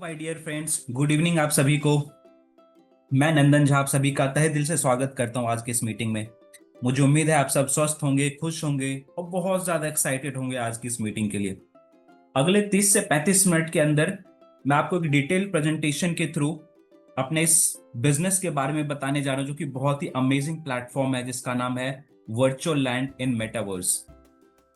My dear friends, good evening आप सभी को। मैं नंदन झा आप सभी का तहे दिल से स्वागत करता हूं आज की इस मीटिंग में। मुझे उम्मीद है आप सब स्वस्थ होंगे, खुश होंगे और बहुत ज्यादा एक्साइटेड होंगे आज की इस मीटिंग के लिए। अगले 30 से 35 मिनट के अंदर मैं आपको एक डिटेल प्रेजेंटेशन के थ्रू अपने इस बिजनेस के बारे में बताने जा रहा हूं, जो कि बहुत ही अमेजिंग प्लेटफॉर्म है जिसका नाम है वर्चुअल लैंड इन मेटावर्स।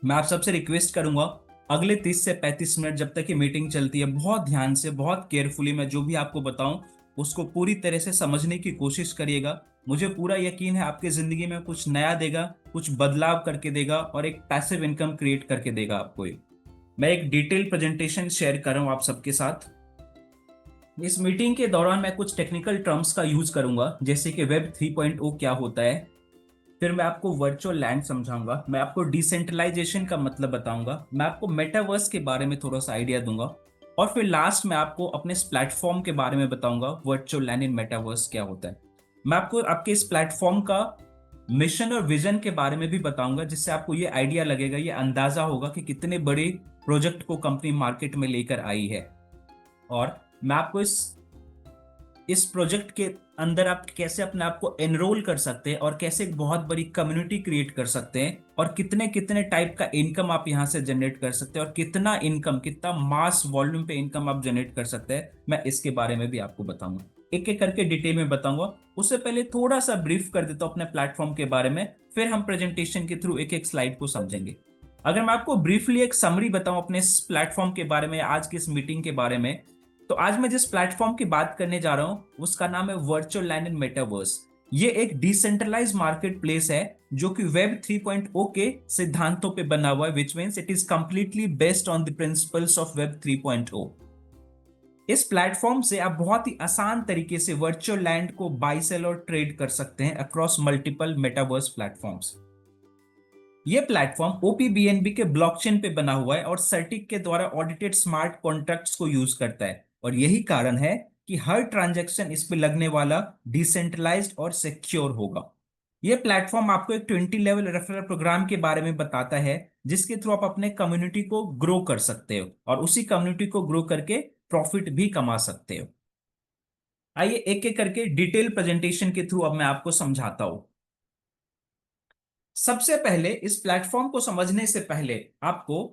मैं आप सबसे रिक्वेस्ट करूंगा, अगले 30 से 35 मिनट जब तक ये मीटिंग चलती है, बहुत ध्यान से, बहुत केयरफुली मैं जो भी आपको बताऊं उसको पूरी तरह से समझने की कोशिश करिएगा। मुझे पूरा यकीन है आपकी जिंदगी में कुछ नया देगा, कुछ बदलाव करके देगा और एक पैसिव इनकम क्रिएट करके देगा आपको ये। मैं एक डिटेल प्रेजेंटेशन शेयर कर रहा हूं आप सबके साथ। इस मीटिंग के दौरान मैं कुछ टेक्निकल टर्म्स का यूज करूंगा, जैसे कि वेब 3.0 क्या होता है। फिर मैं आपको वर्चुअल लैंड समझाऊंगा, मैं आपको डिसेंट्रलाइजेशन का मतलब बताऊंगा, मैं आपको मेटावर्स के बारे में थोड़ा सा आइडिया दूंगा और फिर लास्ट में आपको अपने इस प्लेटफॉर्म के बारे में बताऊंगा वर्चुअल लैंड इन मेटावर्स क्या होता है। मैं आपको आपके इस प्लेटफॉर्म का मिशन और विजन के बारे में भी बताऊंगा, जिससे आपको ये आइडिया लगेगा, ये अंदाजा होगा कि कितने बड़े प्रोजेक्ट को कंपनी मार्केट में लेकर आई है। और मैं आपको इस प्रोजेक्ट के अंदर आप कैसे अपने आप को एनरोल कर सकते हैं और कैसे एक बहुत बड़ी कम्युनिटी क्रिएट कर सकते हैं और कितने कितने टाइप का इनकम आप यहां से जनरेट कर सकते हैं और कितना इनकम, कितना मास वॉल्यूम पे इनकम आप जनरेट कर सकते हैं, मैं इसके बारे में भी आपको बताऊंगा। एक एक करके डिटेल में बताऊंगा। उससे पहले थोड़ा सा ब्रीफ कर देता हूं अपने प्लेटफॉर्म के बारे में, फिर हम प्रेजेंटेशन के थ्रू एक एक स्लाइड को समझेंगे। अगर मैं आपको ब्रीफली एक समरी बताऊं अपने इस प्लेटफॉर्म के बारे में, आज की इस मीटिंग के बारे में, तो आज मैं जिस प्लेटफॉर्म की बात करने जा रहा हूं उसका नाम है वर्चुअल लैंड इन मेटावर्स। ये एक डिसेंट्रलाइज मार्केट प्लेस है जो कि वेब 3.0 के सिद्धांतों पे बना हुआ है, which means it is completely based on the principles of web 3.0। इस प्लेटफॉर्म से आप बहुत ही आसान तरीके से वर्चुअल लैंड को बाय सेल और ट्रेड कर सकते हैं अक्रॉस मल्टीपल मेटावर्स प्लेटफॉर्म्स। ये प्लेटफॉर्म ओपीबीएनबी के ब्लॉकचेन पे बना हुआ है और सर्टिक के द्वारा ऑडिटेड स्मार्ट कॉन्ट्रैक्ट्स को यूज करता है, और यही कारण है कि हर ट्रांजैक्शन इस पे लगने वाला डिसेंट्रलाइज्ड और सिक्योर होगा। ये प्लेटफॉर्म आपको एक 20 लेवल रेफरल प्रोग्राम के बारे में बताता है, जिसके थ्रू आप अपने कम्युनिटी को ग्रो कर सकते हो और उसी कम्युनिटी को ग्रो करके प्रॉफिट भी कमा सकते हो। आइए एक एक करके डिटेल प्रेजेंटेशन के थ्रू अब मैं आपको समझाता हूं। सबसे पहले इस प्लेटफॉर्म को समझने से पहले आपको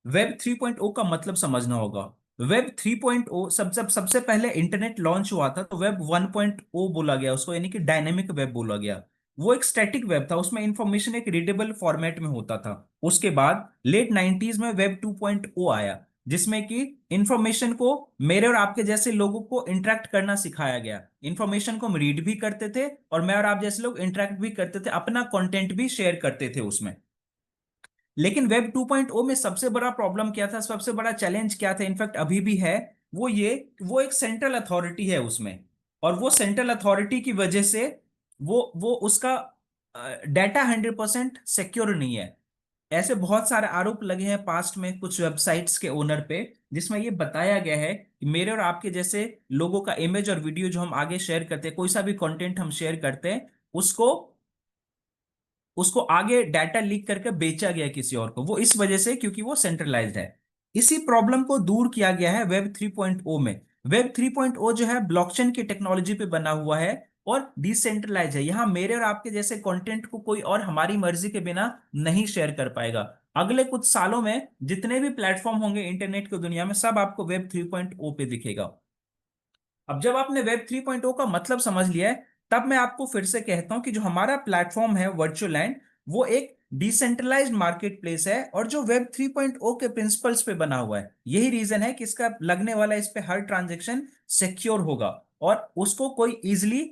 वेब 3.0 का मतलब समझना होगा। वेब 3.0 सबसे पहले इंटरनेट लॉन्च हुआ था तो वेब 1.0 बोला गया उसको, यानी कि डायनेमिक वेब बोला गया। वो एक स्टैटिक वेब था, उसमें इंफॉर्मेशन एक रीडेबल फॉर्मेट में होता था। उसके बाद लेट 90s में वेब 2.0 आया, जिसमें कि इंफॉर्मेशन को मेरे और आपके जैसे लोगों को इंटरेक्ट करना सिखाया गया। इंफॉर्मेशन को हम रीड भी करते थे और मैं और आप जैसे लोग इंटरेक्ट भी करते थे, अपना कंटेंट भी शेयर करते थे उसमें। लेकिन वेब 2.0 में सबसे बड़ा प्रॉब्लम क्या था, सबसे बड़ा चैलेंज क्या था, इनफैक्ट अभी भी है, वो ये वो एक सेंट्रल अथॉरिटी है उसमें। और वो सेंट्रल अथॉरिटी की वजह से वो उसका डाटा 100% सिक्योर नहीं है। ऐसे बहुत सारे आरोप लगे हैं पास्ट में कुछ वेबसाइट्स के ओनर पे, जिसमें ये बताया गया है कि मेरे और आपके जैसे लोगों का इमेज और वीडियो जो हम आगे शेयर करते हैं, कोई सा भी कंटेंट हम शेयर करते हैं, उसको उसको आगे डाटा लीक करके बेचा गया किसी और को, वो इस वजह से क्योंकि वो सेंट्रलाइज्ड है। इसी प्रॉब्लम को दूर किया गया है वेब 3.0 में। वेब 3.0 जो है ब्लॉकचेन की टेक्नोलॉजी पे बना हुआ है और डिसेंट्रलाइज है। यहां मेरे और आपके जैसे कंटेंट को कोई और हमारी मर्जी के बिना नहीं शेयर कर पाएगा। अगले कुछ सालों में जितने भी प्लेटफॉर्म होंगे इंटरनेट की दुनिया में, सब आपको वेब 3.0 पे दिखेगा। अब जब आपने वेब 3.0 का मतलब समझ लिया है, तब मैं आपको फिर से कहता हूं कि जो हमारा प्लेटफॉर्म है वर्चुअल लैंड, वो एक डिसेंट्रलाइज्ड मार्केट प्लेस है और जो वेब 3.0 के प्रिंसिपल्स पे बना हुआ है। यही रीजन है कि इसका लगने वाला इस पे हर ट्रांजेक्शन सिक्योर होगा और उसको कोई इजिली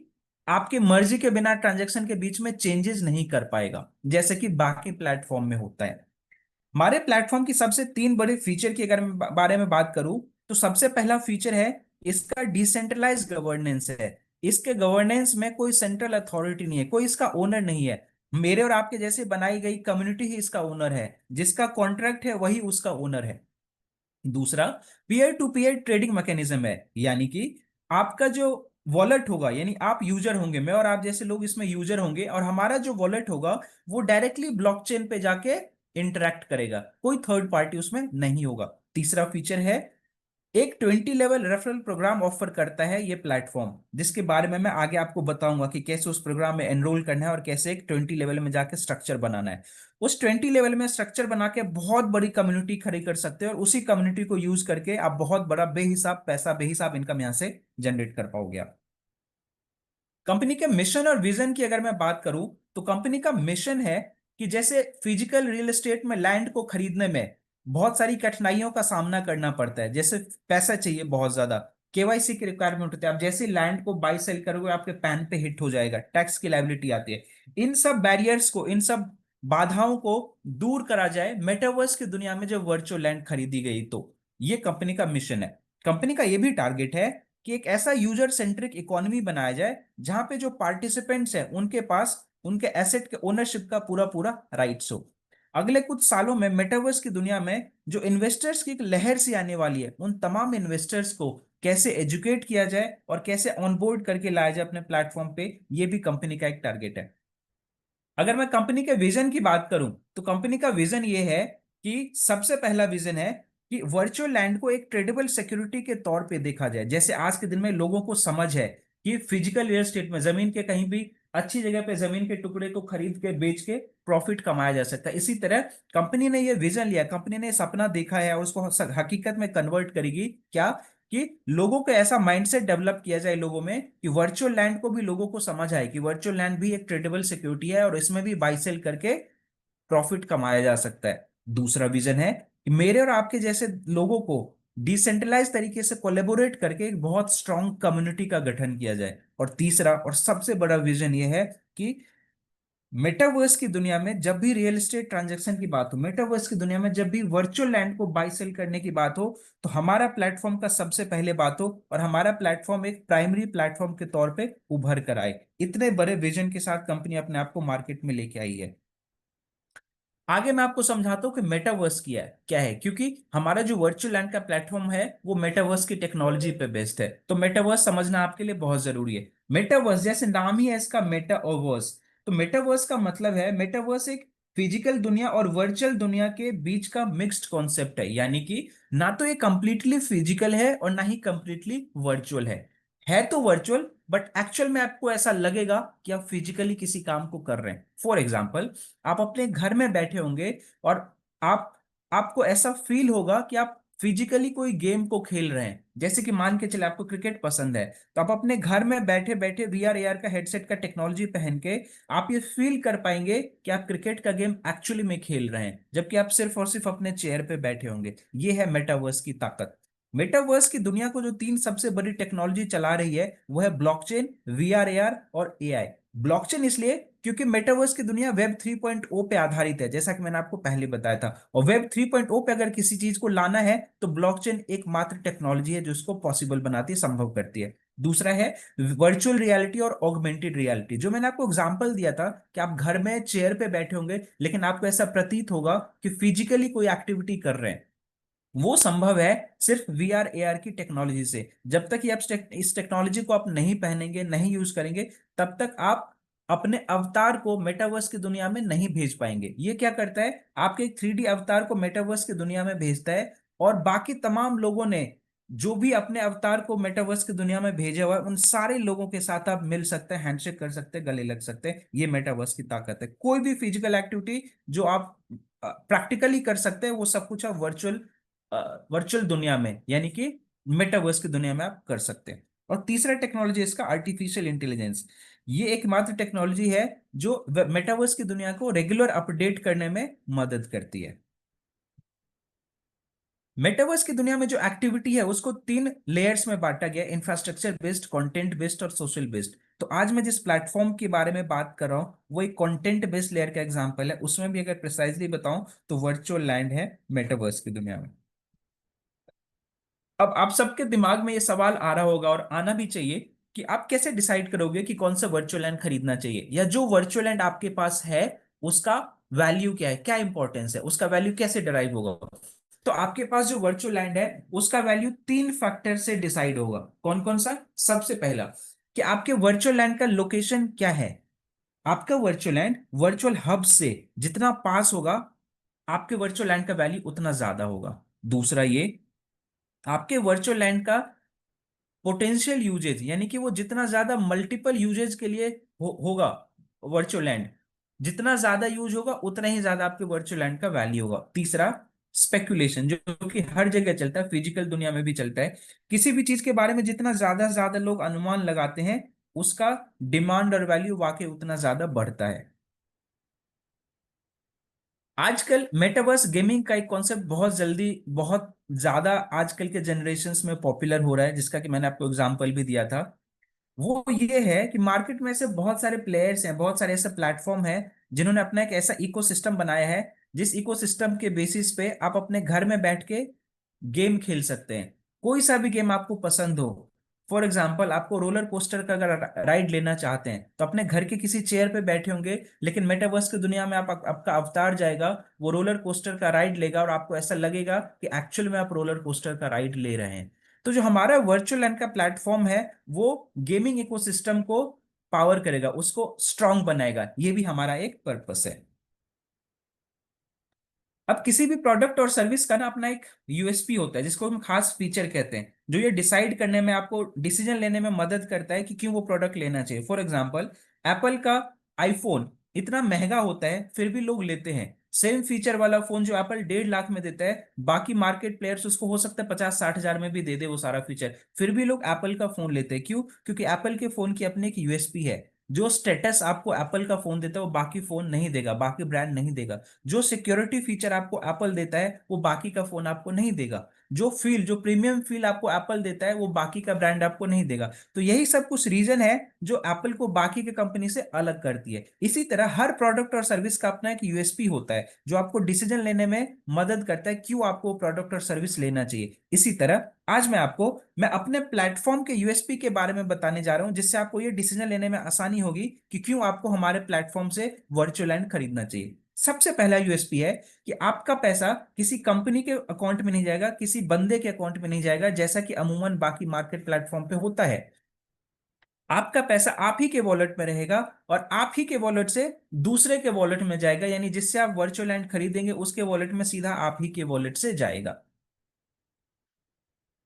आपके मर्जी के बिना ट्रांजेक्शन के बीच में चेंजेस नहीं कर पाएगा, जैसे कि बाकी प्लेटफॉर्म में होता है। हमारे प्लेटफॉर्म की सबसे तीन बड़े फीचर की अगर मैं बारे में बात करूं, तो सबसे पहला फीचर है इसका डिसेंट्रलाइज गवर्नेंस है। इसके गवर्नेंस में कोई सेंट्रल अथॉरिटी नहीं है, कोई इसका ओनर नहीं है। मेरे और आपके जैसे बनाई गई कम्युनिटी ही इसका ओनर है, जिसका कॉन्ट्रैक्ट है वही उसका ओनर है। दूसरा, peer to peer trading mechanism है, यानी कि आपका जो वॉलेट होगा, यानी आप यूजर होंगे, मैं और आप जैसे लोग इसमें यूजर होंगे, और हमारा जो वॉलेट होगा वो डायरेक्टली ब्लॉकचेन पे जाके इंटरेक्ट करेगा, कोई थर्ड पार्टी उसमें नहीं होगा। तीसरा फीचर है एक 20 लेवल रेफरल प्रोग्राम ऑफर करता है ये प्लेटफॉर्म, जिसके बारे में मैं आगे आपको बताऊंगा कि कैसे उस प्रोग्राम में एनरोल करना है और कैसे एक 20 लेवल में जाके स्ट्रक्चर बनाना है। उस 20 लेवल में स्ट्रक्चर बना के बहुत बड़ी कम्युनिटी खड़ी कर सकते हैं और उसी कम्युनिटी को यूज करके आप बहुत बड़ा बेहिसाब पैसा, बेहिसाब इनकम यहां से जनरेट कर पाओगे आप। कंपनी के मिशन और विजन की अगर मैं बात करूं, तो कंपनी का मिशन है कि जैसे फिजिकल रियल एस्टेट में लैंड को खरीदने में बहुत सारी कठिनाइयों का सामना करना पड़ता है, जैसे पैसा चाहिए बहुत ज्यादा, केवाईसी की रिक्वायरमेंट होती है, आप जैसे लैंड को बाई सेल करोगे आपके पैन पे हिट हो जाएगा, टैक्स की लायबिलिटी आती है। इन सब बैरियर्स को, इन सब बाधाओं को दूर करा जाए मेटावर्स की दुनिया में जब वर्चुअल लैंड खरीदी गई तो। ये कंपनी का मिशन है। कंपनी का ये भी टारगेट है कि एक ऐसा यूजर सेंट्रिक इकोनॉमी बनाया जाए जहां पे जो पार्टिसिपेंट्स हैं उनके पास उनके एसेट के ओनरशिप का पूरा पूरा राइट्स हो। अगले कुछ सालों में मेटावर्स की दुनिया में जो इन्वेस्टर्स की एक लहर सी आने वाली है, उन तमाम इन्वेस्टर्स को कैसे एजुकेट किया जाए और कैसे ऑनबोर्ड करके लाया जाए अपने प्लेटफॉर्म पे, ये भी कंपनी का एक टारगेट है। अगर मैं कंपनी के विजन की बात करूं, तो कंपनी का विजन ये है कि सबसे पहला विजन है कि वर्चुअल लैंड को एक ट्रेडेबल सिक्योरिटी के तौर पे देखा जाए। जैसे आज के दिन में लोगों को समझ है कि फिजिकल रियल एस्टेट में जमीन के कहीं भी अच्छी जगह पे जमीन के टुकड़े को खरीद के बेच के प्रॉफिट कमाया जा सकता है, इसी तरह कंपनी ने ये विजन लिया, कंपनी ने सपना देखा है और उसको हकीकत में कन्वर्ट करेगी क्या, कि लोगों को ऐसा माइंडसेट डेवलप किया जाए लोगों में कि वर्चुअल लैंड को भी लोगों को समझ आए कि वर्चुअल लैंड भी एक ट्रेडेबल सिक्योरिटी है और इसमें भी बाई सेल करके प्रॉफिट कमाया जा सकता है। दूसरा विजन है कि मेरे और आपके जैसे लोगों को डिसेंट्रलाइज तरीके से कोलेबोरेट करके एक बहुत स्ट्रांग कम्युनिटी का गठन किया जाए। और तीसरा और सबसे बड़ा विजन यह है कि मेटावर्स की दुनिया में जब भी रियल एस्टेट ट्रांजैक्शन की बात हो, मेटावर्स की दुनिया में जब भी वर्चुअल लैंड को बाई सेल करने की बात हो, तो हमारा प्लेटफॉर्म का सबसे पहले बात हो और हमारा प्लेटफॉर्म एक प्राइमरी प्लेटफॉर्म के तौर पे उभर कर आए। इतने बड़े विजन के साथ कंपनी अपने आप को मार्केट में लेके आई है। आगे मैं आपको समझाता हूँ कि मेटावर्स क्या है, क्योंकि हमारा जो वर्चुअल लैंड का प्लेटफॉर्म है वो मेटावर्स की टेक्नोलॉजी पे बेस्ड है, तो मेटावर्स समझना आपके लिए बहुत जरूरी है। मेटावर्स जैसे नाम ही है इसका, मेटावर्स, तो मेटावर्स का मतलब है, मेटावर्स एक फिजिकल दुनिया और वर्चुअल दुनिया के बीच का मिक्स्ड कॉन्सेप्ट है, यानी कि ना तो ये कंप्लीटली फिजिकल है और ना ही कंप्लीटली वर्चुअल है तो वर्चुअल, बट एक्चुअल में आपको ऐसा लगेगा कि आप फिजिकली किसी काम को कर रहे हैं। फॉर एग्जाम्पल, आप अपने घर में बैठे होंगे और आप आपको ऐसा फील होगा कि आप फिजिकली कोई गेम को खेल रहे हैं। जैसे कि मान के चले आपको क्रिकेट पसंद है, तो आप अपने घर में बैठे बैठे वीआर एआर का हेडसेट का टेक्नोलॉजी पहन के आप ये फील कर पाएंगे कि आप क्रिकेट का गेम एक्चुअली में खेल रहे हैं, जबकि आप सिर्फ और सिर्फ अपने चेयर पे बैठे होंगे। ये है मेटावर्स की ताकत। मेटावर्स की दुनिया को जो तीन सबसे बड़ी टेक्नोलॉजी चला रही है वो है ब्लॉकचेन, वीआर एआर और एआई। ब्लॉकचेन इसलिए क्योंकि मेटावर्स की दुनिया वेब 3.0 पे आधारित है, जैसा कि मैंने आपको पहले बताया था, और वेब 3.0 पे अगर किसी चीज को लाना है तो ब्लॉकचेन एकमात्र टेक्नोलॉजी है जो इसको पॉसिबल बनाती है, संभव करती है। दूसरा है वर्चुअल रियलिटी और ऑगमेंटेड रियलिटी, जो मैंने आपको एग्जांपल दिया था कि आप घर में चेयर पे बैठे होंगे लेकिन आपको ऐसा प्रतीत होगा कि फिजिकली कोई एक्टिविटी कर रहे हैं। वो संभव है सिर्फ वीआर एआर की टेक्नोलॉजी से। जब तक ये आप इस टेक्नोलॉजी को आप नहीं पहनेंगे, नहीं यूज करेंगे, तब तक आप अपने अवतार को मेटावर्स की दुनिया में नहीं भेज पाएंगे। ये क्या करता है, आपके एक 3D अवतार को मेटावर्स की दुनिया में भेजता है और बाकी तमाम लोगों ने जो भी अपने अवतार को मेटावर्स की दुनिया में भेजा हुआ है उन सारे लोगों के साथ आप मिल सकते हैं, हैंडशेक कर सकते हैं, गले लग सकते हैं। ये मेटावर्स की ताकत है। कोई भी फिजिकल एक्टिविटी जो आप प्रैक्टिकली कर सकते हैं वो सब कुछ आप वर्चुअल दुनिया में, यानी कि मेटावर्स की दुनिया में आप कर सकते हैं। और तीसरा टेक्नोलॉजी इसका आर्टिफिशियल इंटेलिजेंस। ये एकमात्र टेक्नोलॉजी है जो मेटावर्स की दुनिया को रेगुलर अपडेट करने में मदद करती है। मेटावर्स की दुनिया में जो एक्टिविटी है उसको तीन लेयर्स में बांटा गया, इंफ्रास्ट्रक्चर बेस्ड, कंटेंट बेस्ड और सोशल बेस्ड। तो आज मैं जिस प्लेटफॉर्म के बारे में बात कर रहा हूं वो एक कंटेंट बेस्ड लेयर का एग्जांपल है। उसमें भी अगर प्रिसाइजली बताऊं तो वर्चुअल लैंड है मेटावर्स की दुनिया में। अब आप सबके दिमाग में ये सवाल आ रहा होगा और आना भी चाहिए कि आप कैसे डिसाइड करोगे कि कौन सा वर्चुअल लैंड खरीदना चाहिए, या जो वर्चुअल लैंड आपके पास है उसका वैल्यू क्या है, क्या इंपॉर्टेंस है, उसका वैल्यू कैसे डिराइव होगा। तो आपके पास जो वर्चुअल लैंड है उसका वैल्यू तीन फैक्टर से डिसाइड होगा। कौन कौन सा? सबसे पहला, कि आपके वर्चुअल लैंड का लोकेशन क्या है। आपका वर्चुअल लैंड वर्चुअल हब से जितना पास होगा आपके वर्चुअल लैंड का वैल्यू उतना ज्यादा होगा। दूसरा ये आपके वर्चुअल लैंड का पोटेंशियल यूजेज, यानी कि वो जितना ज्यादा मल्टीपल यूजेज के लिए होगा वर्चुअल लैंड, जितना ज्यादा यूज होगा उतना ही ज्यादा आपके वर्चुअल लैंड का वैल्यू होगा। तीसरा, स्पेकुलेशन, जो कि हर जगह चलता है, फिजिकल दुनिया में भी चलता है। किसी भी चीज के बारे में जितना ज्यादा से ज्यादा लोग अनुमान लगाते हैं, उसका डिमांड और वैल्यू वाकई उतना ज्यादा बढ़ता है। आजकल मेटावर्स गेमिंग का एक कॉन्सेप्ट बहुत जल्दी, बहुत ज्यादा आजकल के जनरेशन्स में पॉपुलर हो रहा है, जिसका कि मैंने आपको एग्जांपल भी दिया था। वो ये है कि मार्केट में ऐसे बहुत सारे प्लेयर्स हैं, बहुत सारे ऐसे प्लेटफॉर्म हैं जिन्होंने अपना एक ऐसा इकोसिस्टम बनाया है, जिस इकोसिस्टम के बेसिस पे आप अपने घर में बैठ के गेम खेल सकते हैं। कोई सा भी गेम आपको पसंद हो। फॉर एग्जाम्पल, आपको रोलर कोस्टर का अगर राइड लेना चाहते हैं तो अपने घर के किसी चेयर पे बैठे होंगे, लेकिन मेटावर्स की दुनिया में आपका अवतार जाएगा, वो रोलर कोस्टर का राइड लेगा और आपको ऐसा लगेगा कि एक्चुअल में आप रोलर कोस्टर का राइड ले रहे हैं। तो जो हमारा वर्चुअल लैंड का प्लेटफॉर्म है, वो गेमिंग इकोसिस्टम को पावर करेगा, उसको स्ट्रांग बनाएगा। ये भी हमारा एक पर्पस है। अब किसी भी प्रोडक्ट और सर्विस का ना अपना एक यूएसपी होता है, जिसको हम खास फीचर कहते हैं, जो ये डिसाइड करने में, आपको डिसीजन लेने में मदद करता है कि क्यों वो प्रोडक्ट लेना चाहिए। फॉर एग्जांपल, एप्पल का आईफोन इतना महंगा होता है फिर भी लोग लेते हैं। सेम फीचर वाला फोन जो एप्पल 1.5 लाख में देता है, बाकी मार्केट प्लेयर्स उसको हो सकता है 50-60 हजार में भी दे दे वो सारा फीचर, फिर भी लोग एप्पल का फोन लेते हैं। क्यों? क्योंकि एप्पल के फोन की अपनी एक यूएसपी है। जो स्टेटस आपको एप्पल का फोन देता है वो बाकी फोन नहीं देगा, बाकी ब्रांड नहीं देगा। जो सिक्योरिटी फीचर आपको एप्पल देता है वो बाकी का फोन आपको नहीं देगा। जो प्रीमियम फील आपको एप्पल देता है वो बाकी का ब्रांड आपको नहीं देगा। तो यही सब कुछ रीजन है जो एप्पल को बाकी के कंपनी से अलग करती है। इसी तरह हर प्रोडक्ट और सर्विस का अपना एक यूएसपी होता है, जो आपको डिसीजन लेने में मदद करता है क्यों आपको प्रोडक्ट और सर्विस लेना चाहिए। इसी तरह आज मैं अपने प्लेटफॉर्म के यूएसपी के बारे में बताने जा रहा हूं, जिससे आपको ये डिसीजन लेने में आसानी होगी कि क्यों आपको हमारे प्लेटफॉर्म से वर्चुअल लैंड खरीदना चाहिए। सबसे पहला यूएसपी है कि आपका पैसा किसी कंपनी के अकाउंट में नहीं जाएगा, किसी बंदे के अकाउंट में नहीं जाएगा, जैसा कि अमूमन बाकी मार्केट प्लेटफॉर्म पे होता है। आपका पैसा आप ही के वॉलेट में रहेगा और आप ही के वॉलेट से दूसरे के वॉलेट में जाएगा, यानी जिससे आप वर्चुअल लैंड खरीदेंगे उसके वॉलेट में सीधा आप ही के वॉलेट से जाएगा।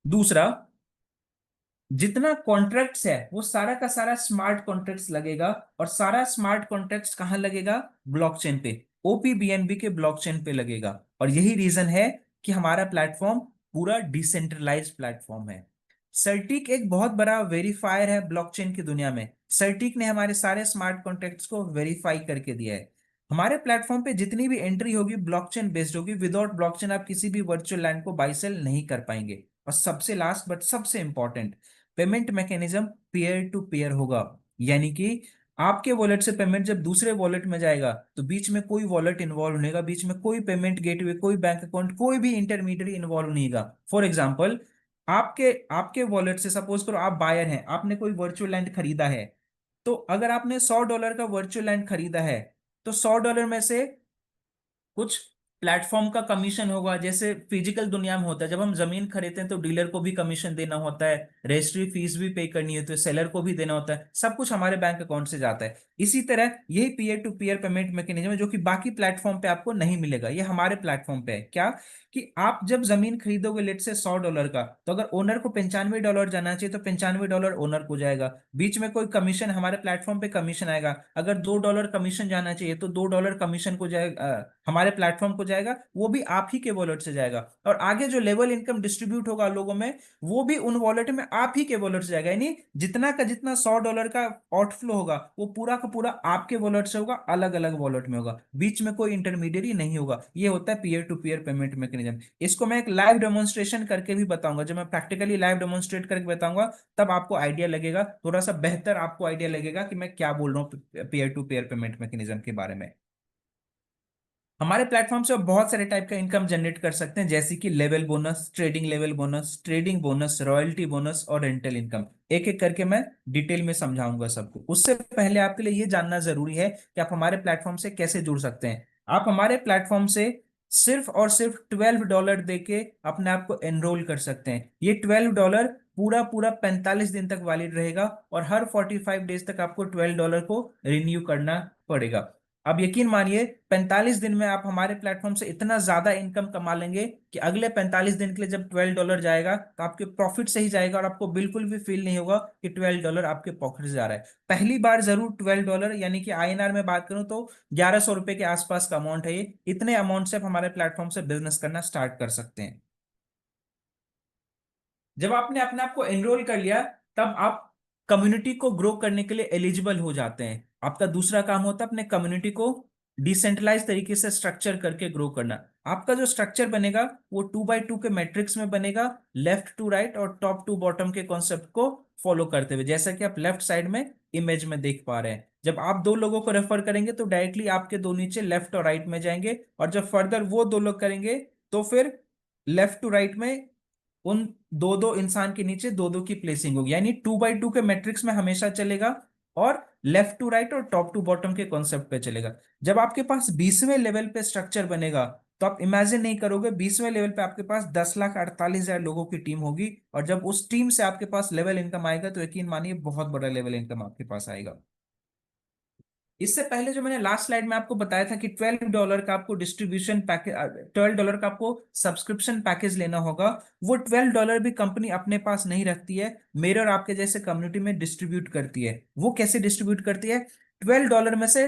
दूसरा, जितना कॉन्ट्रैक्ट्स है वो सारा का सारा स्मार्ट कॉन्ट्रैक्ट्स लगेगा। और सारा स्मार्ट कॉन्ट्रैक्ट्स कहाँ लगेगा? ब्लॉकचेन पे, ओपीबीएनबी के ब्लॉकचेन पे लगेगा। और यही रीजन है कि हमारा प्लेटफॉर्म पूरा डिसेंट्रलाइज्ड प्लेटफॉर्म है। सर्टिक एक बहुत बड़ा वेरीफायर है ब्लॉकचेन की दुनिया में। सर्टिक ने हमारे सारे स्मार्ट कॉन्ट्रैक्ट्स को वेरीफाई करके दिया है। हमारे प्लेटफॉर्म पे जितनी भी एंट्री होगी ब्लॉकचेन बेस्ड होगी। विदाउट ब्लॉकचेन आप किसी भी वर्चुअल लैंड को बाई सेल नहीं कर पाएंगे। और सबसे लास्ट बट सबसे important, payment mechanism peer to peer होगा। यानी कि आपके वॉलेट से पेमेंट जब दूसरे वॉलेट में जाएगा तो बीच में कोई वॉलेट इन्वॉल्व नहीं होगा, बीच में कोई पेमेंट गेटवे, कोई बैंक अकाउंट, कोई भी इंटरमीडियरी इन्वॉल्व नहीं होगा। फॉर एग्जाम्पल, आपके आपके वॉलेट से सपोज करो आप बायर हैं, आपने कोई वर्चुअल लैंड खरीदा है। तो अगर आपने $100 का वर्चुअल लैंड खरीदा है, तो $100 में से कुछ प्लेटफॉर्म का कमीशन होगा, जैसे फिजिकल दुनिया में होता है। जब हम जमीन खरीदते हैं तो डीलर को भी कमीशन देना होता है, रजिस्ट्री फीस भी पे करनी होती है, सेलर को भी देना होता है, सब कुछ हमारे बैंक अकाउंट से जाता है। इसी तरह यही peer to peer payment mechanism है, जो कि बाकी प्लेटफॉर्म पे आपको नहीं मिलेगा, ये हमारे प्लेटफॉर्म पे है। क्या? कि आप जब जमीन खरीदोगे लेट से $100 का, तो अगर ओनर को $95 जाना चाहिए तो $95 ओनर को जाएगा। बीच में कोई कमीशन, हमारे प्लेटफॉर्म पे कमीशन आएगा। अगर $2 कमीशन जाना चाहिए तो $2 कमीशन को जाएगा, हमारे प्लेटफॉर्म को जाएगा, वो भी आप ही के वॉलेट से जाएगा। और आगे जो लेवल इनकम डिस्ट्रीब्यूट होगा लोगों में, वो भी उन वॉलेट में आप ही के वॉलेट से जाएगा। यानी जितना का जितना $100 का आउटफ्लो होगा वो पूरा का पूरा आपके वॉलेट से होगा, अलग अलग वॉलेट में होगा, बीच में कोई इंटरमीडिएरी नहीं होगा। ये होता है peer to peer payment mechanism. इसको मैं एक लाइव डेमोन्स्ट्रेशन करके भी बताऊंगा। जब मैं प्रैक्टिकली लाइव डेमोन्स्ट्रेट करके बताऊंगा तब आपको आइडिया लगेगा, थोड़ा सा बेहतर आपको आइडिया लगेगा कि मैं क्या बोल रहा हूँ peer to peer payment mechanism के बारे में। हमारे प्लेटफॉर्म से आप बहुत सारे टाइप का इनकम जनरेट कर सकते हैं, जैसे कि level bonus, trading level bonus, trading bonus, royalty bonus और रेंटल इनकम। एक एक करके मैं डिटेल में समझाऊंगा सबको। उससे पहले आपके लिए ये जानना जरूरी है कि आप हमारे प्लेटफॉर्म से कैसे जुड़ सकते हैं। आप हमारे प्लेटफॉर्म से सिर्फ और सिर्फ $12 दे के अपने आप को एनरोल कर सकते हैं। ये $12 पूरा पूरा 45 दिन तक वैलिड रहेगा और हर 45 डेज तक आपको $12 को रिन्यू करना पड़ेगा। अब यकीन मानिए 45 दिन में आप हमारे प्लेटफॉर्म से इतना ज्यादा इनकम कमा लेंगे कि अगले 45 दिन के लिए जब $12 जाएगा तो आपके प्रॉफिट से ही जाएगा, और आपको बिल्कुल भी फील नहीं होगा कि $12 आपके पॉकेट से जा रहा है। पहली बार जरूर $12, यानी कि आईएनआर में बात करूं तो ₹1100 के आसपास का अमाउंट है ये। इतने अमाउंट से आप हमारे प्लेटफॉर्म से बिजनेस करना स्टार्ट कर सकते हैं। जब आपने अपने आप को एनरोल कर लिया, तब आप कम्युनिटी को ग्रो करने के लिए एलिजिबल हो जाते हैं। आपका दूसरा काम होता है अपने कम्युनिटी को डिसेंट्रलाइज तरीके से स्ट्रक्चर करके ग्रो करना। आपका जो स्ट्रक्चर बनेगा वो 2x2 के मैट्रिक्स में बनेगा, लेफ्ट टू राइट और टॉप टू बॉटम के कॉन्सेप्ट को फॉलो करते हुए, जैसा कि आप लेफ्ट साइड में इमेज में देख पा रहे हैं। जब आप दो लोगों को रेफर करेंगे तो डायरेक्टली आपके दो नीचे लेफ्ट और राइट में जाएंगे, और जब फर्दर वो दो लोग करेंगे तो फिर लेफ्ट टू राइट में उन दो दो इंसान के नीचे दो दो की प्लेसिंग होगी, यानी 2x2 के मैट्रिक्स में हमेशा चलेगा, और लेफ्ट टू राइट और टॉप टू बॉटम के कॉन्सेप्ट पे चलेगा। जब आपके पास 20वें लेवल पे स्ट्रक्चर बनेगा तो आप इमेजिन नहीं करोगे, 20वें लेवल पे आपके पास 10,48,000 लोगों की टीम होगी, और जब उस टीम से आपके पास लेवल इनकम आएगा तो यकीन मानिए बहुत बड़ा लेवल इनकम आपके पास आएगा। इससे पहले जो मैंने लास्ट स्लाइड में आपको बताया था कि $12 का आपको डिस्ट्रीब्यूशन पैकेज, $12 का आपको सब्सक्रिप्शन पैकेज लेना होगा, वो $12 भी कंपनी अपने पास नहीं रखती है, मेरे और आपके जैसे कम्युनिटी में डिस्ट्रीब्यूट करती है। वो कैसे डिस्ट्रीब्यूट करती है? $12 में से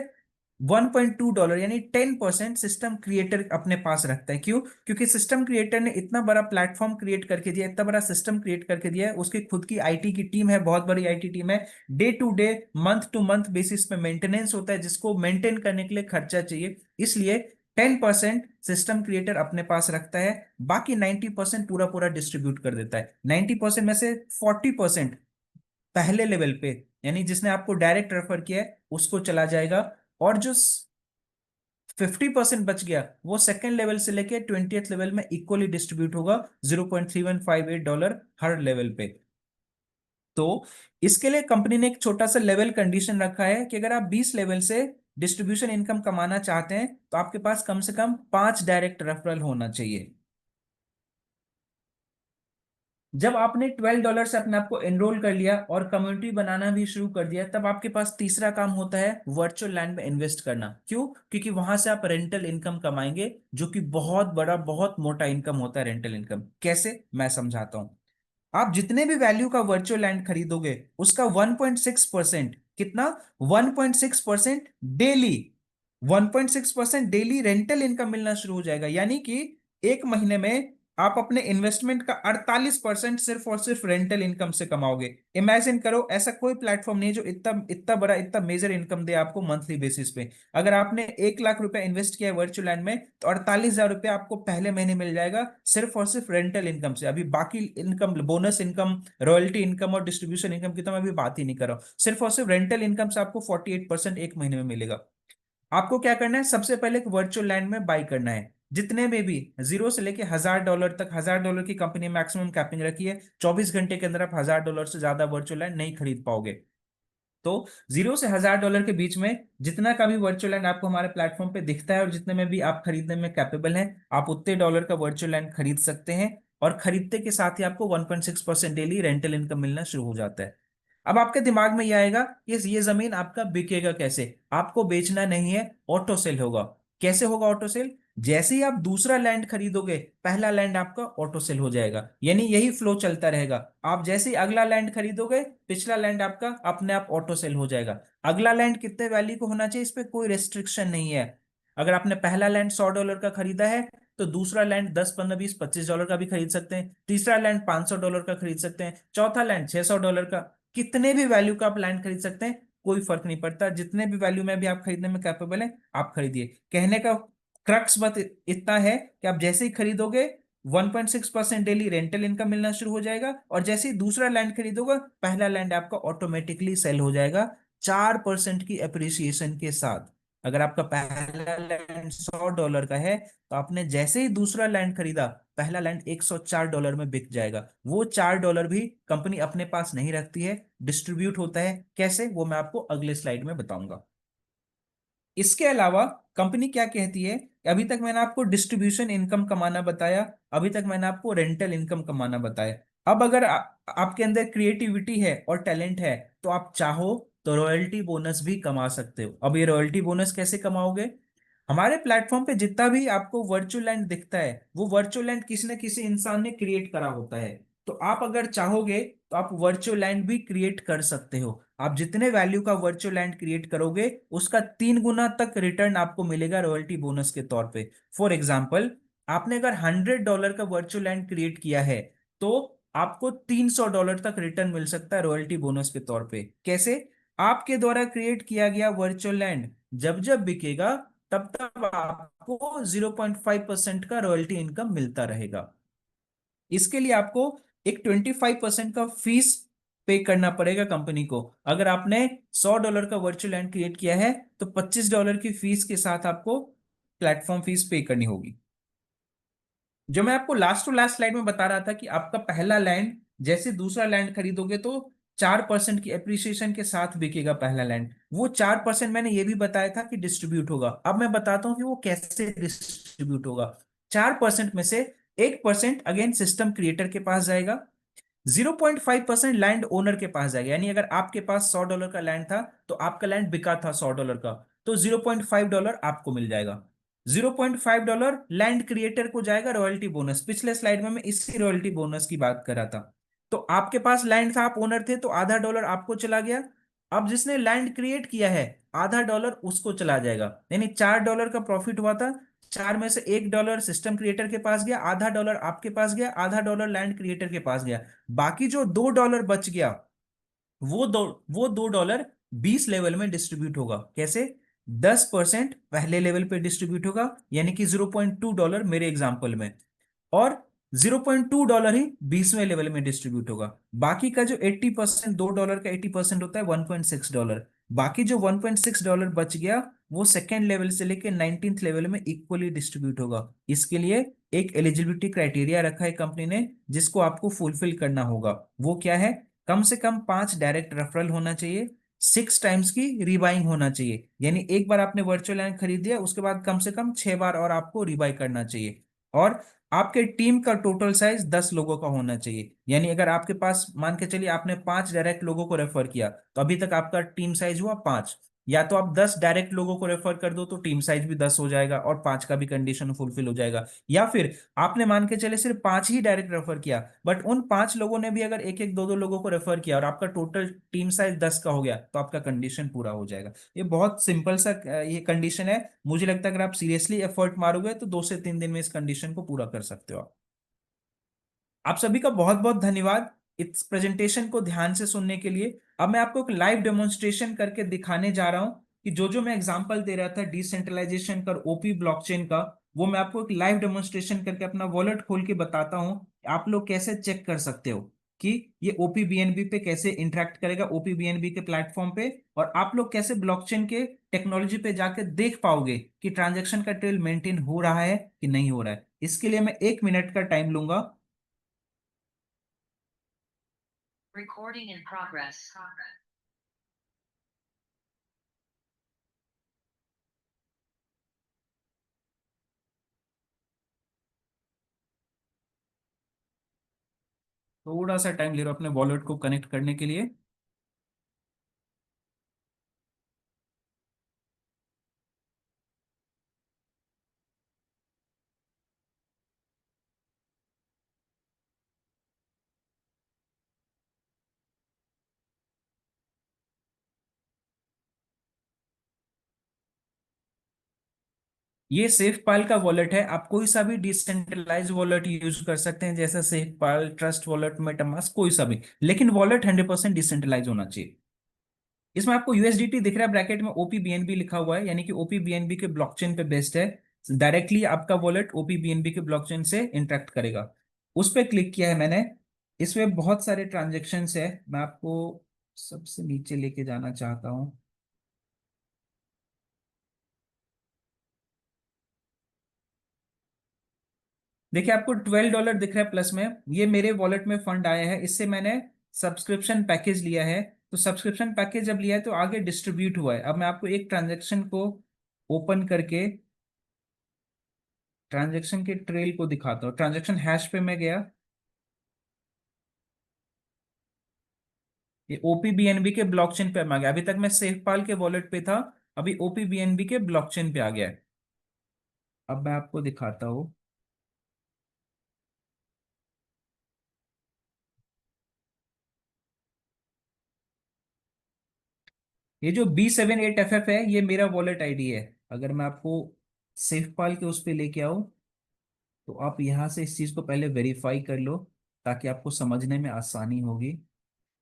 $1.2 यानी 10% सिस्टम क्रिएटर अपने पास रखता है। क्यों? क्योंकि सिस्टम क्रिएटर ने इतना बड़ा प्लेटफॉर्म क्रिएट करके दिया, इतना बड़ा सिस्टम क्रिएट करके दिया है, उसकी खुद की आईटी की टीम है, बहुत बड़ी आईटी टीम है। Day to day, month to month basis पे मेंटेनेंस होता है, जिसको मेंटेन करने के लिए खर्चा चाहिए। इसलिए 10% सिस्टम क्रिएटर अपने पास रखता है, बाकी 90% पूरा पूरा डिस्ट्रीब्यूट कर देता है। 90% में से 40% पहले लेवल पे, यानी जिसने आपको डायरेक्ट रेफर किया है उसको चला जाएगा, और जो 50% बच गया वो सेकेंड लेवल से लेके 20th लेवल में इक्वली डिस्ट्रीब्यूट होगा, $0.3158 हर लेवल पे। तो इसके लिए कंपनी ने एक छोटा सा लेवल कंडीशन रखा है कि अगर आप 20 लेवल से डिस्ट्रीब्यूशन इनकम कमाना चाहते हैं तो आपके पास कम से कम 5 डायरेक्ट रेफरल होना चाहिए। जब आपने $12 से अपने आप को एनरोल कर लिया और कम्युनिटी बनाना भी शुरू कर दिया, तब आपके पास तीसरा काम होता है वर्चुअल लैंड में इन्वेस्ट करना। क्यों? क्योंकि वहां से आप रेंटल इनकम कमाएंगे, जो कि बहुत बड़ा बहुत मोटा इनकम होता है रेंटल इनकम। कैसे, मैं समझाता हूं। आप जितने भी वैल्यू का वर्चुअल लैंड खरीदोगे उसका 1.6%, कितना? 1.6% डेली, 1.6% डेली रेंटल इनकम मिलना शुरू हो जाएगा। यानी कि एक महीने में आप अपने इन्वेस्टमेंट का 48% सिर्फ और सिर्फ रेंटल इनकम से कमाओगे। इमेजिन करो, ऐसा कोई प्लेटफॉर्म नहीं है जो इतना इतना बड़ा इतना मेजर इनकम दे आपको मंथली बेसिस पे। अगर आपने 1 लाख रुपए इन्वेस्ट किया है वर्चुअल लैंड में तो 48,000 रुपये आपको पहले महीने मिल जाएगा, सिर्फ और सिर्फ रेंटल इनकम से। अभी बाकी income, bonus income, royalty income और डिस्ट्रीब्यूशन इनकम की तो मैं अभी बात ही नहीं कर रहा हूँ। सिर्फ और सिर्फ रेंटल इनकम से आपको 48% एक महीने में मिलेगा। आपको क्या करना है? सबसे पहले एक वर्चुअल लैंड में बाई करना है, जितने में भी, जीरो से लेके $1,000 तक। $1,000 की कंपनी मैक्सिमम कैपिंग रखी है, 24 घंटे के अंदर आप $1,000 से ज्यादा वर्चुअल लैंड नहीं खरीद पाओगे। तो जीरो से $1,000 के बीच में जितना का भी वर्चुअल लैंड आपको हमारे प्लेटफॉर्म पे दिखता है और जितने में भी आप खरीदने में कैपेबल हैं, आप उतने डॉलर का वर्चुअल लैंड खरीद सकते हैं, और खरीदते के साथ ही आपको 1.6% डेली रेंटल इनकम मिलना शुरू हो जाता है। अब आपके दिमाग में यह आएगा कि ये जमीन आपका बिकेगा कैसे? आपको बेचना नहीं है, ऑटो सेल होगा। कैसे होगा ऑटो सेल? जैसे ही आप दूसरा लैंड खरीदोगे, पहला लैंड आपका ऑटो सेल हो जाएगा, यानी यही फ्लो चलता रहेगा। आप जैसे ही अगला लैंड खरीदोगे, पिछला लैंड आपका अपने आप ऑटो सेल हो जाएगा। अगला लैंड कितने वैल्यू को होना चाहिए, इस पे कोई रेस्ट्रिक्शन नहीं है। अगर आपने पहला लैंड $100 का खरीदा है तो दूसरा लैंड 10, 15, 20, $25 का भी खरीद सकते हैं, तीसरा लैंड $500 का खरीद सकते हैं, चौथा लैंड $600 का। कितने भी वैल्यू का आप लैंड खरीद सकते हैं, कोई फर्क नहीं पड़ता। जितने भी वैल्यू में भी आप खरीदने में कैपेबल हैं आप खरीदिए। कहने का क्रक्स बात इतना है कि आप जैसे ही खरीदोगे 1.6% डेली रेंटल इनकम मिलना शुरू हो जाएगा, और जैसे ही दूसरा लैंड खरीदोगे पहला लैंड आपका ऑटोमेटिकली सेल हो जाएगा 4% की अप्रिसिएशन के साथ। अगर आपका पहला लैंड $100 का है तो आपने जैसे ही दूसरा लैंड खरीदा, पहला लैंड $104 में बिक जाएगा। वो $4 भी कंपनी अपने पास नहीं रखती है, डिस्ट्रीब्यूट होता है। कैसे, वो मैं आपको अगले स्लाइड में बताऊंगा। इसके अलावा कंपनी क्या कहती है कि अभी तक मैंने आपको डिस्ट्रीब्यूशन इनकम कमाना बताया, अभी तक मैंने आपको रेंटल इनकम कमाना बताया। अब अगर आपके अंदर क्रिएटिविटी है और टैलेंट है तो आप चाहो तो रॉयल्टी बोनस भी कमा सकते हो। अब ये रॉयल्टी बोनस कैसे कमाओगे? हमारे प्लेटफॉर्म पे जितना भी आपको वर्चुअल लैंड दिखता है वो वर्चुअल लैंड किसी न किसी इंसान ने क्रिएट करा होता है। तो आप अगर चाहोगे तो आप वर्चुअल लैंड भी क्रिएट कर सकते हो। आप जितने वैल्यू का वर्चुअल लैंड क्रिएट करोगे उसका 3 गुना तक रिटर्न आपको मिलेगा रॉयल्टी बोनस के तौर पे। फॉर एग्जाम्पल, आपने अगर $100 का वर्चुअल लैंड क्रिएट किया है तो आपको $300 तक रिटर्न मिल सकता है रॉयल्टी बोनस के तौर पे। कैसे? आपके द्वारा क्रिएट किया गया वर्चुअल लैंड जब जब बिकेगा तब तब आपको 0.5% का रॉयल्टी इनकम मिलता रहेगा। इसके लिए आपको एक 25% का फीस पे करना पड़ेगा कंपनी को। अगर आपने $100 का वर्चुअल लैंड क्रिएट किया है तो $25 की फीस के साथ आपको प्लेटफॉर्म फीस पे करनी होगी। जो मैं आपको लास्ट टू लास्ट स्लाइड में बता रहा था कि आपका पहला लैंड जैसे दूसरा लैंड खरीदोगे तो 4% की एप्रिसिएशन के साथ बिकेगा पहला लैंड। वो 4% मैंने ये भी बताया था कि डिस्ट्रीब्यूट होगा। अब मैं बताता हूं कि वो कैसे डिस्ट्रीब्यूट होगा। 4% में से 1% अगेन सिस्टम क्रिएटर के पास जाएगा, 0.5% लैंड ओनर के पास जाएगा। यानी अगर आपके पास $100 का लैंड था तो आपका लैंड बिका था $100 का, तो $0.5 आपको मिल जाएगा। $0.5 लैंड क्रिएटर को जाएगा रॉयल्टी बोनस। पिछले स्लाइड में मैं इसी रॉयल्टी बोनस की बात कर रहा था। तो आपके पास लैंड था, आप ओनर थे, तो आधा डॉलर आपको चला गया। अब जिसने लैंड क्रिएट किया है आधा डॉलर उसको चला जाएगा। यानी $4 का प्रॉफिट हुआ था, 4 में से $1 सिस्टम क्रिएटर के पास गया, आधा डॉलर आपके पास गया, आधा डॉलर लैंड क्रिएटर के पास गया। बाकी जो $2 बच गया वो $2 20 लेवल में डिस्ट्रीब्यूट होगा। कैसे? 10% पहले लेवल पे डिस्ट्रीब्यूट होगा, यानी कि $0.2 मेरे एग्जांपल में, और $0.2 ही 20वें लेवल में डिस्ट्रीब्यूट होगा। बाकी का जो 80%, $2 का 80% होता है $1.6। बाकी जो $1.6 बच गया वो सेकेंड लेवल से लेके 19th लेवल में इक्वली डिस्ट्रीब्यूट होगा। इसके लिए एक एलिजिबिलिटी क्राइटेरिया रखा है कंपनी ने जिसको आपको फुलफिल करना होगा। वो क्या है? कम से कम 5 डायरेक्ट रेफरल होना चाहिए, 6 टाइम्स की रीबाइंग होना चाहिए। यानी एक बार आपने वर्चुअल लैंड खरीद दिया उसके बाद कम से कम 6 बार और आपको रीबाई करना चाहिए। और आपके टीम का टोटल साइज 10 लोगों का होना चाहिए। यानी अगर आपके पास मान के चलिए आपने 5 डायरेक्ट लोगों को रेफर किया तो अभी तक आपका टीम साइज हुआ 5। या तो आप 10 डायरेक्ट लोगों को रेफर कर दो तो टीम साइज भी 10 हो जाएगा और 5 का भी कंडीशन फुलफिल हो जाएगा। या फिर आपने मान के चले सिर्फ 5 ही डायरेक्ट रेफर किया बट उन 5 लोगों ने भी अगर एक एक दो दो लोगों को रेफर किया और आपका टोटल टीम साइज 10 का हो गया तो आपका कंडीशन पूरा हो जाएगा। ये बहुत सिंपल सा ये कंडीशन है। मुझे लगता है अगर आप सीरियसली एफर्ट मारोगे तो 2 से 3 दिन में इस कंडीशन को पूरा कर सकते हो आप सभी का बहुत बहुत धन्यवाद इस प्रेजेंटेशन को ध्यान से सुनने के लिए। अब मैं आपको एक लाइव डेमोन्स्ट्रेशन करके दिखाने जा रहा हूं कि जो मैं एग्जांपल दे रहा था डिसेंट्रलाइजेशन का, ओपी ब्लॉकचेन का, वो मैं आपको एक लाइव डेमोन्स्ट्रेशन करके अपना वॉलेट खोल के बताता हूं। आप लोग कैसे चेक कर सकते हो कि ये ओपी बीएनबी पे कैसे इंटरेक्ट करेगा, ओपी बीएनबी के प्लेटफॉर्म पे, और आप लोग कैसे ब्लॉकचेन के टेक्नोलॉजी पे जाके देख पाओगे कि ट्रांजेक्शन का ट्रेल मेंटेन हो रहा है कि नहीं हो रहा है। इसके लिए मैं 1 मिनट का टाइम लूंगा। Recording in progress. थोड़ा सा टाइम ले रहा हूं अपने वॉलेट को कनेक्ट करने के लिए। ये सेफ पाल का वॉलेट है। आप कोई सा भी डिसेंट्रलाइज वॉलेट यूज कर सकते हैं, जैसा सेफ पाल, ट्रस्ट वॉलेट, मेटामास्क, कोई सा भी, लेकिन वॉलेट 100% डिसेंट्रलाइज होना चाहिए। इसमें आपको यूएसडीटी दिख रहा है, ब्रैकेट में ओपी बीएनबी लिखा हुआ है, यानी कि ओपी बीएनबी के ब्लॉकचेन पे बेस्ड है। डायरेक्टली आपका वॉलेट ओपी बीएनबी के ब्लॉकचेन से इंटरेक्ट करेगा। उस पर क्लिक किया है मैंने। इसमें बहुत सारे ट्रांजेक्शन्स है, मैं आपको सबसे नीचे लेके जाना चाहता हूँ। देखिए आपको $12 दिख रहा है प्लस में, ये मेरे वॉलेट में फंड आया है, इससे मैंने सब्सक्रिप्शन पैकेज लिया है। तो सब्सक्रिप्शन पैकेज जब लिया है तो आगे डिस्ट्रीब्यूट हुआ है। अब मैं आपको एक ट्रांजेक्शन को ओपन करके ट्रांजेक्शन के ट्रेल को दिखाता हूँ। ट्रांजेक्शन हैश पे मैं गया, ये ओपीबीएनबी के ब्लॉकचेन पे आ गया। अभी तक मैं सेफपाल के वॉलेट पे था, अभी ओपीबीएनबी के ब्लॉकचेन पे आ गया है। अब मैं आपको दिखाता हूँ। ये जो B78FF है, ये मेरा वॉलेट आईडी है। अगर मैं आपको सेफपाल के उस पे लेके आऊं, तो आप यहाँ से इस चीज को पहले वेरीफाई कर लो, ताकि आपको समझने में आसानी होगी।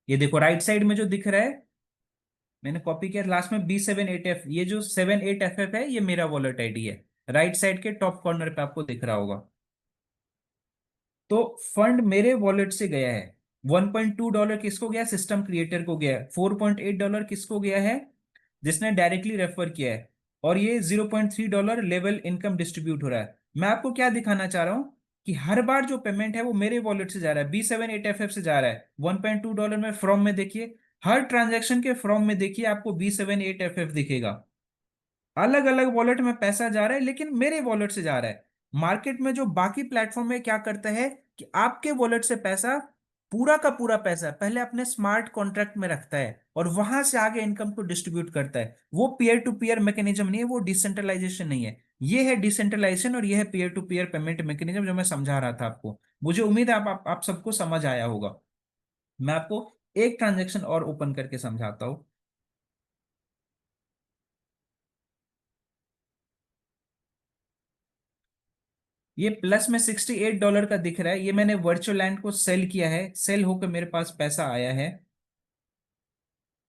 ये देखो राइट साइड में जो दिख रहा है, मैंने कॉपी किया लास्ट में B78F, ये जो 78FF है, ये मेरा वॉलेट आईडी है। राइट साइड के टॉप कॉर्नर पे आपको दिख रहा होगा। तो फंड मेरे वॉलेट से गया है। $1.2 किसको गया? सिस्टम क्रिएटर को गया है। $4.8 किसको गया है? जिसने डायरेक्टली रेफर किया है। और ये $0.3 लेवल इनकम डिस्ट्रीब्यूट हो रहा है। मैं आपको क्या दिखाना चाह रहा हूं कि हर बार जो पेमेंट है वो मेरे वॉलेट से जा रहा है, B78FF से जा रहा है। $1.2 में फ्रॉम में देखिए, हर ट्रांजैक्शन के फ्रॉम में देखिए आपको B78FF दिखेगा। अलग अलग वॉलेट में पैसा जा रहा है, लेकिन मेरे वॉलेट से जा रहा है। मार्केट में जो बाकी प्लेटफॉर्म है क्या करता है कि आपके वॉलेट से पैसा, पूरा का पूरा पैसा पहले अपने स्मार्ट कॉन्ट्रैक्ट में रखता है और वहां से आगे इनकम को डिस्ट्रीब्यूट करता है। वो पीयर टू पीयर मैकेनिज्म नहीं है, वो डिसेंट्रलाइजेशन नहीं है। ये है डिसेंट्रलाइजेशन और ये है peer to peer payment mechanism, जो मैं समझा रहा था आपको। मुझे उम्मीद है आप सबको समझ आया होगा। मैं आपको एक ट्रांजेक्शन और ओपन करके समझाता हूँ। ये प्लस में $68 का दिख रहा है, ये मैंने वर्चुअल लैंड को सेल किया है, सेल होकर मेरे पास पैसा आया है।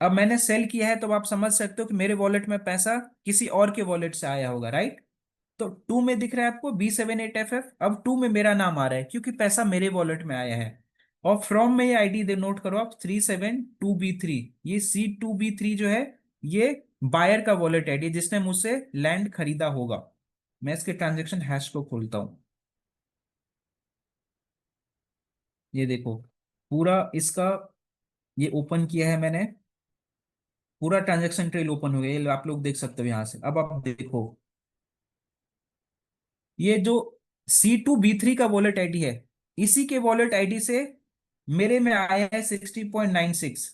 अब मैंने सेल किया है, तो आप समझ सकते हो कि मेरे वॉलेट में पैसा किसी और के वॉलेट से आया होगा, राइट? तो टू में दिख रहा है आपको B78FF, अब टू में मेरा नाम आ रहा है क्योंकि पैसा मेरे वॉलेट में आया है। और फ्रॉम में ये आईडी दे नोट करो आप, 372B3। ये C2B3 जो है, ये बायर का वॉलेट आईडी, जिसने मुझसे लैंड खरीदा होगा। मैं इसके ट्रांजेक्शन हैश को खोलता हूँ। ये देखो, पूरा इसका ये ओपन किया है मैंने। पूरा ट्रांजैक्शन ट्रेल ओपन हो गया, ये आप लोग देख सकते हो यहाँ से। अब आप देखो, ये जो C2B3 का वॉलेट आईडी है, इसी के वॉलेट आईडी से मेरे में आया है 60.96।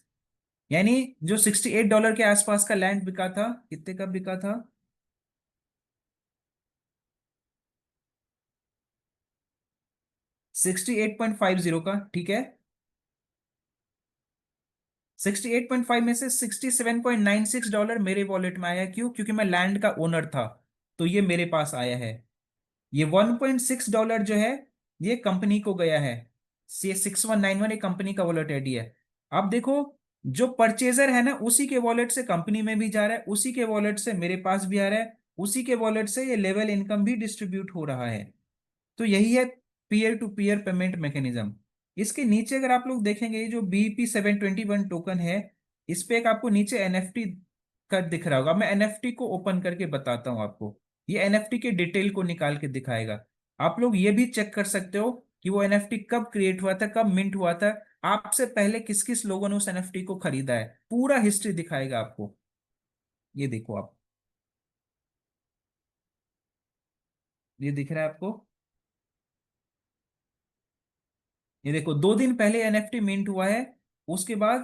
यानी जो $68 के आसपास का लैंड बिका था, कितने का बिका था? 68.50 का, ठीक है। 68.5 में से $67.96 मेरे वॉलेट में आया। क्यों? क्योंकि मैं लैंड का ओनर था, तो ये मेरे पास आया है। ये $1.6 जो है, ये कंपनी को गया है। सी 6191 एक कंपनी का वॉलेट आईडी है। अब देखो, जो परचेजर है ना, उसी के वॉलेट से कंपनी में भी जा रहा है, उसी के वॉलेट से मेरे पास भी आ रहा है, उसी के वॉलेट से ये लेवल इनकम भी डिस्ट्रीब्यूट हो रहा है। तो यही है peer to peer payment mechanism. इसके नीचे अगर आप लोग देखेंगे, ये जो BP721 टोकन है, इस पे एक आपको नीचे एनएफटी का दिख रहा होगा। मैं एनएफटी को ओपन करके बताता हूँ आपको। ये एनएफटी के डिटेल को निकाल के दिखाएगा। आप लोग ये भी चेक कर सकते हो कि वो एनएफटी कब क्रिएट हुआ था, कब मिंट हुआ था, आपसे पहले किस किस लोगों ने उस एनएफटी को खरीदा है, पूरा हिस्ट्री दिखाएगा आपको। ये देखो आप, ये दिख रहा है आपको? ये देखो, 2 दिन पहले एनएफटी मिंट हुआ है। उसके बाद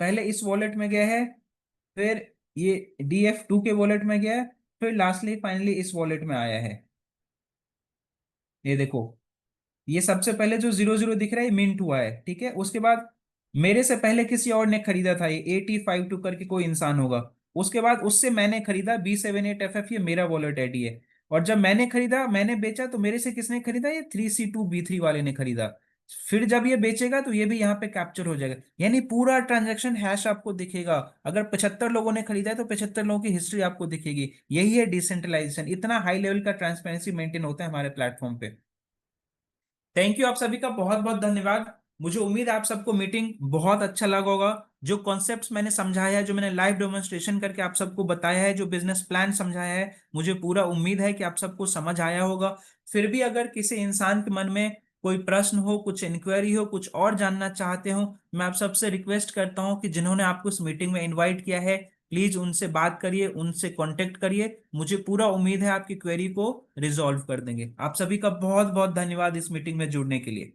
पहले इस वॉलेट में गया है, फिर ये DF2 के वॉलेट में गया है, फिर लास्टली फाइनली इस वॉलेट में आया है। ये देखो, ये सबसे पहले जो 00 दिख रहा है, मिंट हुआ है, ठीक है। उसके बाद मेरे से पहले किसी और ने खरीदा था, ये 8052 करके कोई इंसान होगा। उसके बाद उससे मैंने खरीदा B78FF, ये मेरा वॉलेट आईडी है। और जब मैंने खरीदा, मैंने बेचा, तो मेरे से किसने खरीदा? ये 3C2B3 वाले ने खरीदा। फिर जब ये बेचेगा तो ये भी यहाँ पे कैप्चर हो जाएगा, यानी पूरा ट्रांजैक्शन हैश आपको दिखेगा। अगर 75 लोगों ने खरीदा है तो 75 लोगों की हिस्ट्री आपको दिखेगी। यही है डिसेंट्रलाइजेशन। इतना हाई लेवल का ट्रांसपेरेंसी मेंटेन होता है हमारे प्लेटफॉर्म पे। थैंक यू, आप सभी का बहुत बहुत धन्यवाद। मुझे उम्मीद है आप सबको मीटिंग बहुत अच्छा लगा होगा। जो कॉन्सेप्ट्स मैंने समझाया है, जो मैंने लाइव डेमोन्स्ट्रेशन करके आप सबको बताया है, जो बिजनेस प्लान समझाया है, मुझे पूरा उम्मीद है कि आप सबको समझ आया होगा। फिर भी अगर किसी इंसान के मन में कोई प्रश्न हो, कुछ इंक्वायरी हो, कुछ और जानना चाहते हो, मैं आप सबसे रिक्वेस्ट करता हूं कि जिन्होंने आपको इस मीटिंग में इनवाइट किया है, प्लीज उनसे बात करिए, उनसे कांटेक्ट करिए। मुझे पूरा उम्मीद है आपकी क्वेरी को रिजॉल्व कर देंगे। आप सभी का बहुत बहुत धन्यवाद इस मीटिंग में जुड़ने के लिए।